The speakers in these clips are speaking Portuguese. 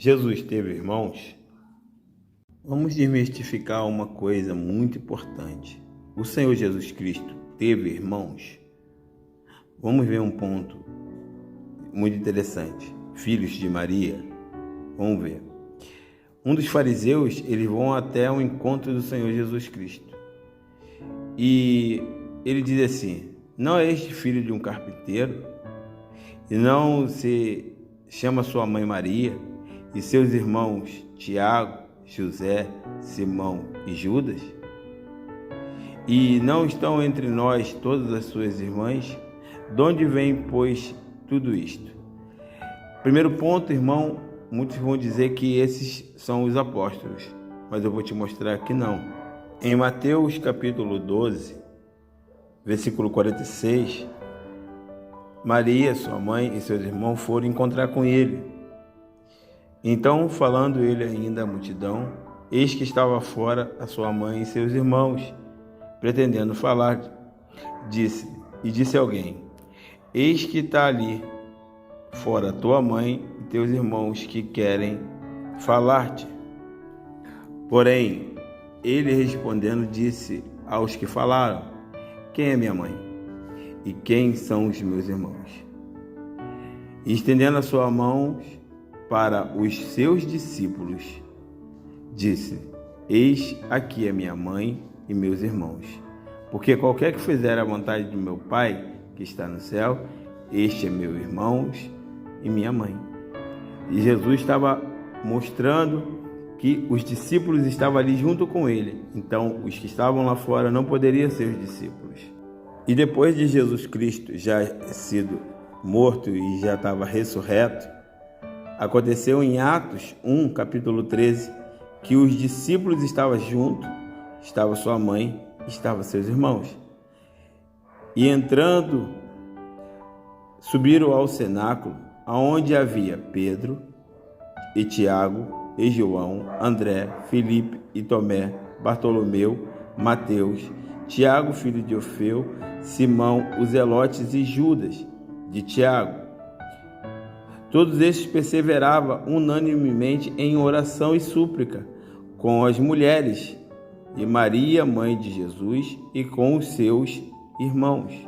Jesus teve irmãos? Vamos desmistificar uma coisa muito importante. O Senhor Jesus Cristo teve irmãos? Vamos ver um ponto muito interessante. Filhos de Maria? Vamos ver. Um dos fariseus, eles vão até o encontro do Senhor Jesus Cristo. E ele diz assim: não é este filho de um carpinteiro? E não se chama sua mãe Maria? E seus irmãos Tiago, José, Simão e Judas? E não estão entre nós todas as suas irmãs? De onde vem, pois, tudo isto? Primeiro ponto, irmão, muitos vão dizer que esses são os apóstolos, mas eu vou te mostrar que não. Em Mateus capítulo 12, versículo 46, Maria, sua mãe e seus irmãos foram encontrar com ele. Então, falando ele ainda à multidão, eis que estava fora a sua mãe e seus irmãos, pretendendo falar. Disse alguém: eis que está ali fora tua mãe e teus irmãos que querem falar-te. Porém, ele respondendo disse aos que falaram: quem é minha mãe? E quem são os meus irmãos? E estendendo as suas mãos para os seus discípulos, disse: eis aqui a minha mãe e meus irmãos. Porque qualquer que fizer a vontade de meu Pai, que está no céu, este é meu irmão e minha mãe. E Jesus estava mostrando que os discípulos estavam ali junto com ele. Então, os que estavam lá fora não poderiam ser os discípulos. E depois de Jesus Cristo já sido morto e já estava ressurreto, aconteceu em Atos 1, capítulo 13, que os discípulos estavam juntos, estava sua mãe, estavam seus irmãos. E entrando, subiram ao cenáculo, aonde havia Pedro e Tiago e João, André, Filipe e Tomé, Bartolomeu, Mateus, Tiago, filho de Alfeu, Simão, os Zelotes e Judas, de Tiago. Todos estes perseveravam unanimemente em oração e súplica com as mulheres e Maria, mãe de Jesus, e com os seus irmãos.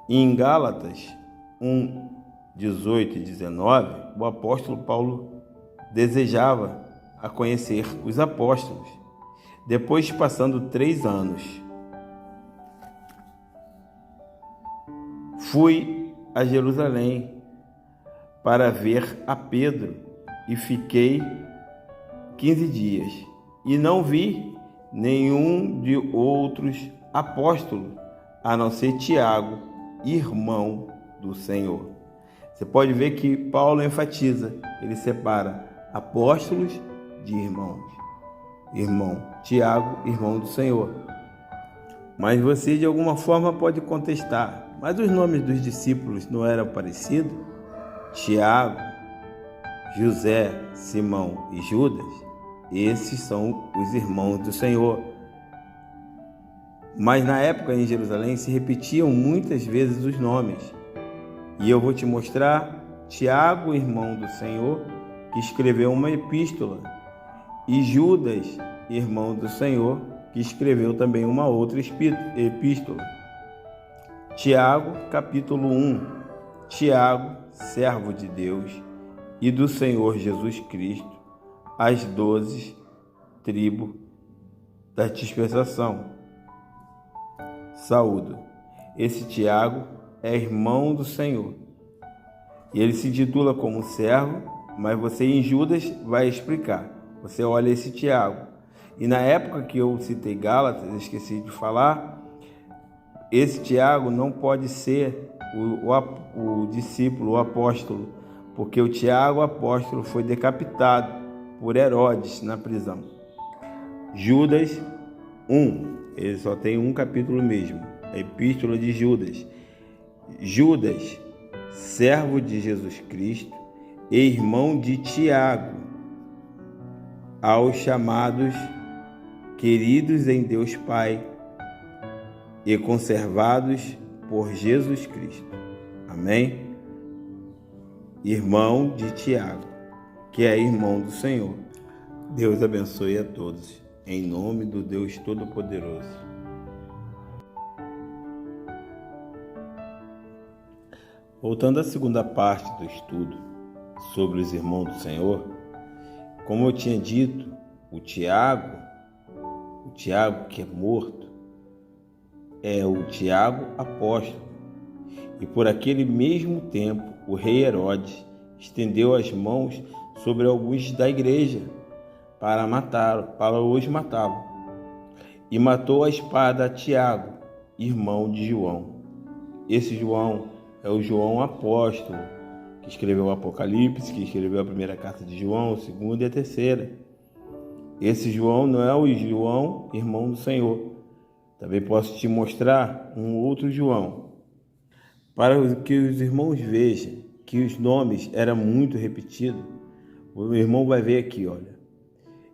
Em Gálatas 1, 18 e 19, o apóstolo Paulo desejava a conhecer os apóstolos. Depois, passando 3 anos, fui a Jerusalém para ver a Pedro e fiquei 15 dias e não vi nenhum de outros apóstolos, a não ser Tiago, irmão do Senhor. Você pode ver que Paulo enfatiza, ele separa apóstolos de irmãos. Irmão Tiago, irmão do Senhor. Mas você de alguma forma pode contestar: mas os nomes dos discípulos não eram parecidos? Tiago, José, Simão e Judas, esses são os irmãos do Senhor. Mas na época em Jerusalém se repetiam muitas vezes os nomes. E eu vou te mostrar Tiago, irmão do Senhor, que escreveu uma epístola, e Judas, irmão do Senhor, que escreveu também uma outra epístola. Tiago, capítulo 1. Tiago, servo de Deus e do Senhor Jesus Cristo, as 12 tribos da dispensação. Saúdo. Esse Tiago é irmão do Senhor. E ele se titula como servo, mas você em Judas vai explicar. Você olha esse Tiago. E na época que eu citei Gálatas, esqueci de falar, esse Tiago não pode ser o discípulo, o apóstolo, porque o Tiago, apóstolo, foi decapitado por Herodes na prisão. Judas 1, ele só tem um capítulo mesmo, a epístola de Judas. Judas, servo de Jesus Cristo e irmão de Tiago, aos chamados, queridos em Deus Pai e conservados por Jesus Cristo. Amém? irmão de Tiago, que é irmão do Senhor. Deus abençoe a todos, em nome do Deus Todo-Poderoso. Voltando à segunda parte do estudo sobre os irmãos do Senhor, como eu tinha dito, o Tiago que é morto, é o Tiago apóstolo. E por aquele mesmo tempo, o rei Herodes estendeu as mãos sobre alguns da igreja para os matá-lo. E matou a espada a Tiago, irmão de João. Esse João é o João apóstolo, que escreveu o Apocalipse, que escreveu a primeira carta de João, a segunda e a terceira. Esse João não é o João, irmão do Senhor. Também posso te mostrar um outro João, para que os irmãos vejam que os nomes eram muito repetidos. O irmão vai ver aqui, olha.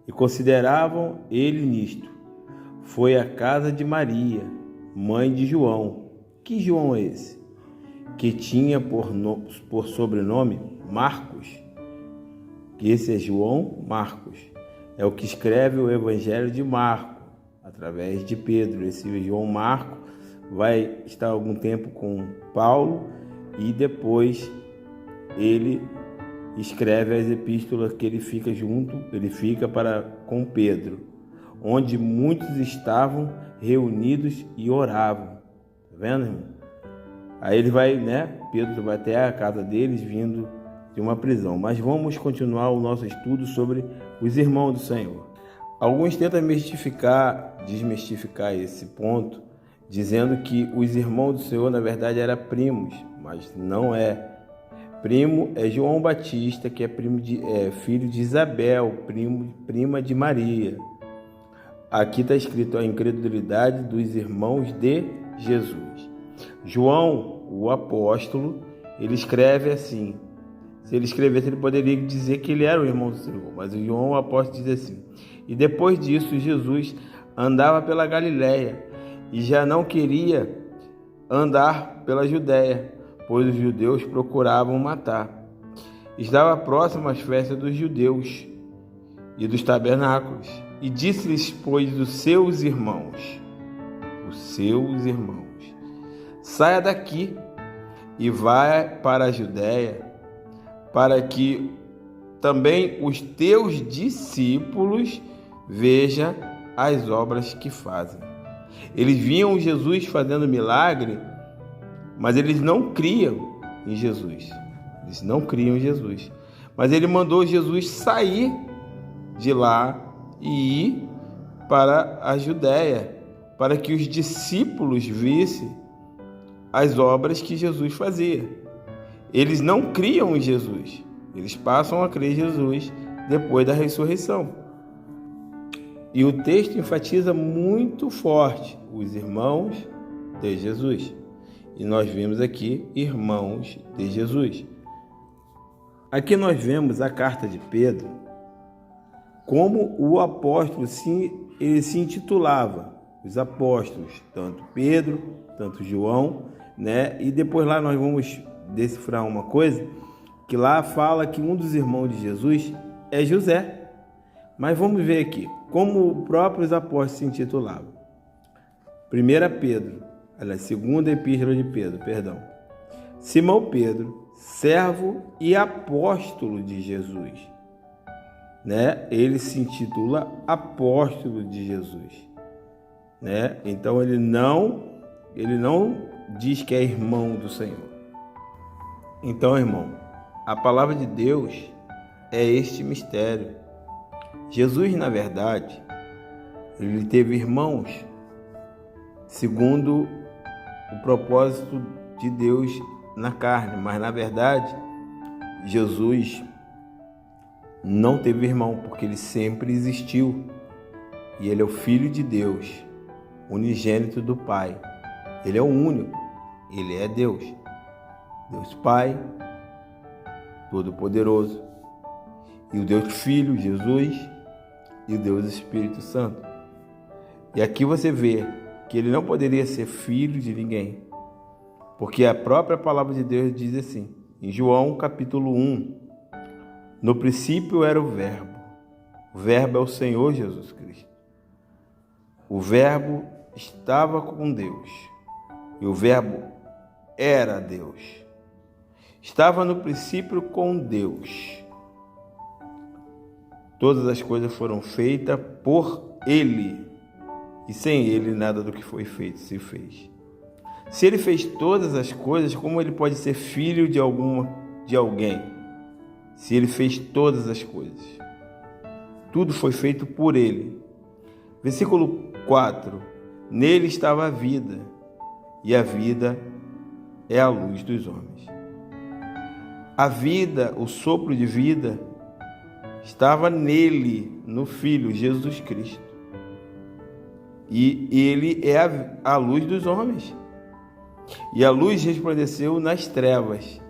E consideravam ele nisto. Foi a casa de Maria, mãe de João. Que João é esse? Que tinha por sobrenome Marcos. Esse é João Marcos. É o que escreve o Evangelho de Marcos, através de Pedro. Esse João Marcos vai estar algum tempo com Paulo e depois ele escreve as epístolas que ele fica com Pedro, onde muitos estavam reunidos e oravam. Tá vendo, irmão? Aí ele vai, Pedro vai até a casa deles vindo de uma prisão. Mas vamos continuar o nosso estudo sobre os irmãos do Senhor. Alguns tentam desmistificar esse ponto, dizendo que os irmãos do Senhor, na verdade, eram primos, mas não é. Primo é João Batista, que é filho de Isabel, prima de Maria. Aqui está escrito a incredulidade dos irmãos de Jesus. João, o apóstolo, ele escreve assim. Se ele escrevesse, ele poderia dizer que ele era o irmão do Senhor. Mas o João, o apóstolo, diz assim: e depois disso, Jesus andava pela Galiléia e já não queria andar pela Judéia, pois os judeus procuravam matar. Estava próximo às festas dos judeus e dos tabernáculos. E disse-lhes, pois, os seus irmãos, saia daqui e vai para a Judéia, para que também os teus discípulos vejam as obras que fazem. Eles viam Jesus fazendo milagre, mas eles não criam em Jesus. Mas ele mandou Jesus sair de lá e ir para a Judéia, para que os discípulos vissem as obras que Jesus fazia. Eles não criam em Jesus, eles passam a crer em Jesus depois da ressurreição. E o texto enfatiza muito forte os irmãos de Jesus. E nós vimos aqui irmãos de Jesus. Aqui nós vemos a carta de Pedro, como o apóstolo ele se intitulava, os apóstolos, tanto Pedro, tanto João, E depois lá nós vamos decifrar uma coisa, que lá fala que um dos irmãos de Jesus é José. Mas vamos ver aqui, como os próprios apóstolos se intitulavam. 1 Pedro, segunda epístola de Pedro, Simão Pedro, servo e apóstolo de Jesus. Ele se intitula apóstolo de Jesus. Então ele não diz que é irmão do Senhor. Então, irmão, a palavra de Deus é este mistério. Jesus, na verdade, ele teve irmãos segundo o propósito de Deus na carne, mas na verdade Jesus não teve irmão, porque ele sempre existiu e ele é o Filho de Deus, unigênito do Pai. Ele é o único, ele é Deus, Deus Pai Todo-Poderoso, e o Deus Filho, Jesus, e o Deus Espírito Santo. E aqui você vê que ele não poderia ser filho de ninguém, porque a própria palavra de Deus diz assim: em João capítulo 1. No princípio era o Verbo é o Senhor Jesus Cristo. O Verbo estava com Deus e o Verbo era Deus. Estava no princípio com Deus. Todas as coisas foram feitas por Ele, e sem Ele nada do que foi feito se fez. Se Ele fez todas as coisas, como Ele pode ser filho de alguém? Se Ele fez todas as coisas. Tudo foi feito por Ele. Versículo 4. Nele estava a vida, e a vida é a luz dos homens. A vida, o sopro de vida, estava nele, no Filho, Jesus Cristo. E Ele é a luz dos homens. E a luz resplandeceu nas trevas,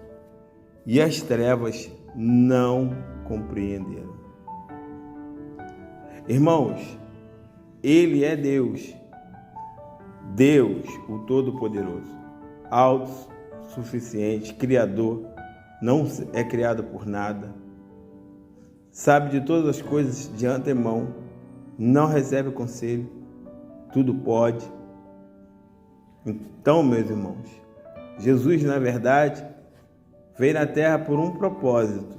e as trevas não compreenderam. Irmãos, Ele é Deus, Deus, o Todo-Poderoso, autossuficiente, Criador, não é criado por nada, sabe de todas as coisas de antemão, não recebe conselho, tudo pode. Então, meus irmãos, Jesus, na verdade, veio na terra por um propósito.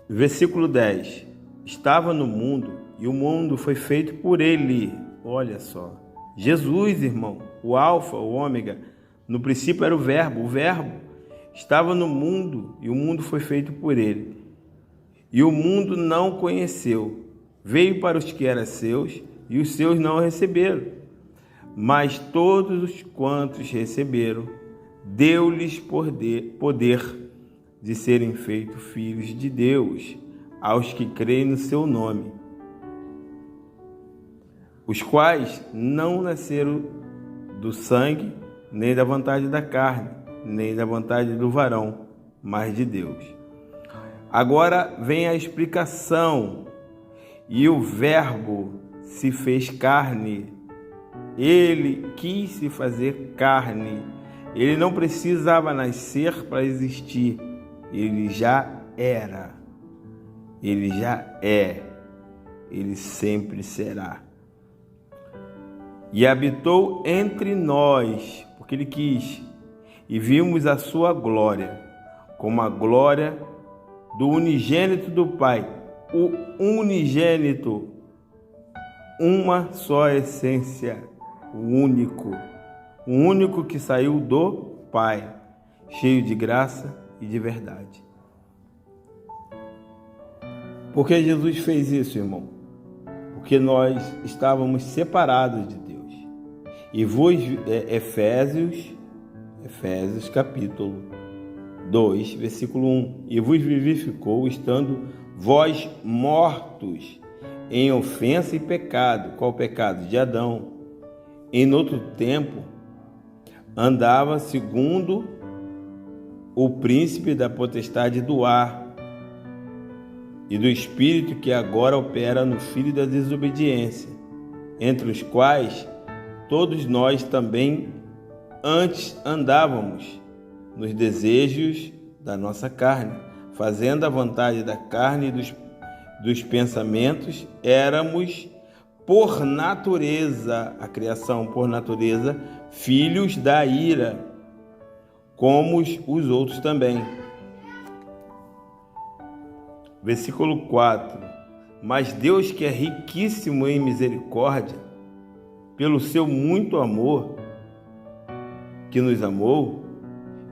Versículo 10. Estava no mundo e o mundo foi feito por Ele. Olha só. Jesus, irmão, o Alfa, o Ômega, no princípio era o Verbo estava no mundo e o mundo foi feito por Ele. E o mundo não o conheceu. Veio para os que eram seus e os seus não o receberam. Mas todos os quantos receberam, deu-lhes poder de serem feitos filhos de Deus, aos que creem no seu nome, os quais não nasceram do sangue, nem da vontade da carne, nem da vontade do varão, mas de Deus. Agora vem a explicação. E o Verbo se fez carne. Ele quis se fazer carne. Ele não precisava nascer para existir. Ele já era. Ele já é. Ele sempre será. E habitou entre nós, porque Ele quis. E vimos a sua glória, como a glória do unigênito do Pai. O unigênito, uma só essência, o único que saiu do Pai, cheio de graça e de verdade. Por que Jesus fez isso, irmão? Porque nós estávamos separados de Deus. E Efésios capítulo 2, versículo 1. E vos vivificou, estando vós mortos em ofensa e pecado. Qual pecado? De Adão. Em outro tempo, andava segundo o príncipe da potestade do ar e do espírito que agora opera no filho da desobediência, entre os quais todos nós também antes andávamos nos desejos da nossa carne, fazendo a vontade da carne e dos pensamentos. Éramos por natureza, a criação por natureza, filhos da ira, como os outros também. Versículo 4. Mas Deus, que é riquíssimo em misericórdia, pelo seu muito amor que nos amou,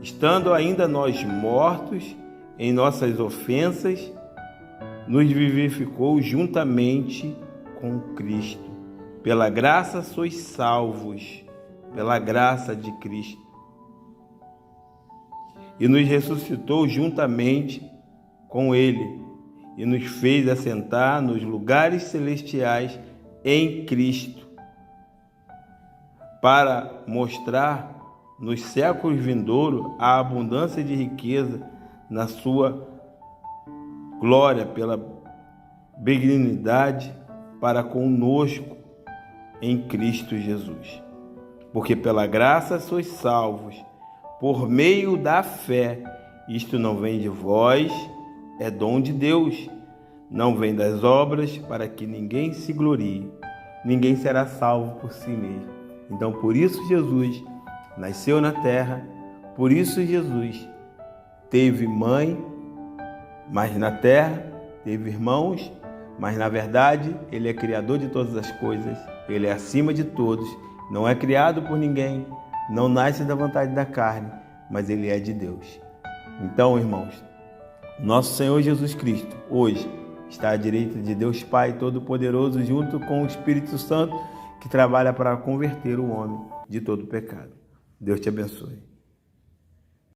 estando ainda nós mortos em nossas ofensas, nos vivificou juntamente com Cristo. Pela graça sois salvos, pela graça de Cristo. E nos ressuscitou juntamente com Ele, e nos fez assentar nos lugares celestiais em Cristo, para mostrar nos séculos vindouros a abundância de riqueza na sua glória, pela benignidade para conosco em Cristo Jesus. Porque pela graça sois salvos, por meio da fé. Isto não vem de vós, é dom de Deus. Não vem das obras, para que ninguém se glorie. Ninguém será salvo por si mesmo. Então, por isso Jesus nasceu na terra, por isso Jesus teve mãe, mas na terra teve irmãos, mas na verdade Ele é criador de todas as coisas, Ele é acima de todos, não é criado por ninguém, não nasce da vontade da carne, mas Ele é de Deus. Então, irmãos, nosso Senhor Jesus Cristo, hoje, está à direita de Deus Pai Todo-Poderoso, junto com o Espírito Santo, que trabalha para converter o homem de todo pecado. Deus te abençoe.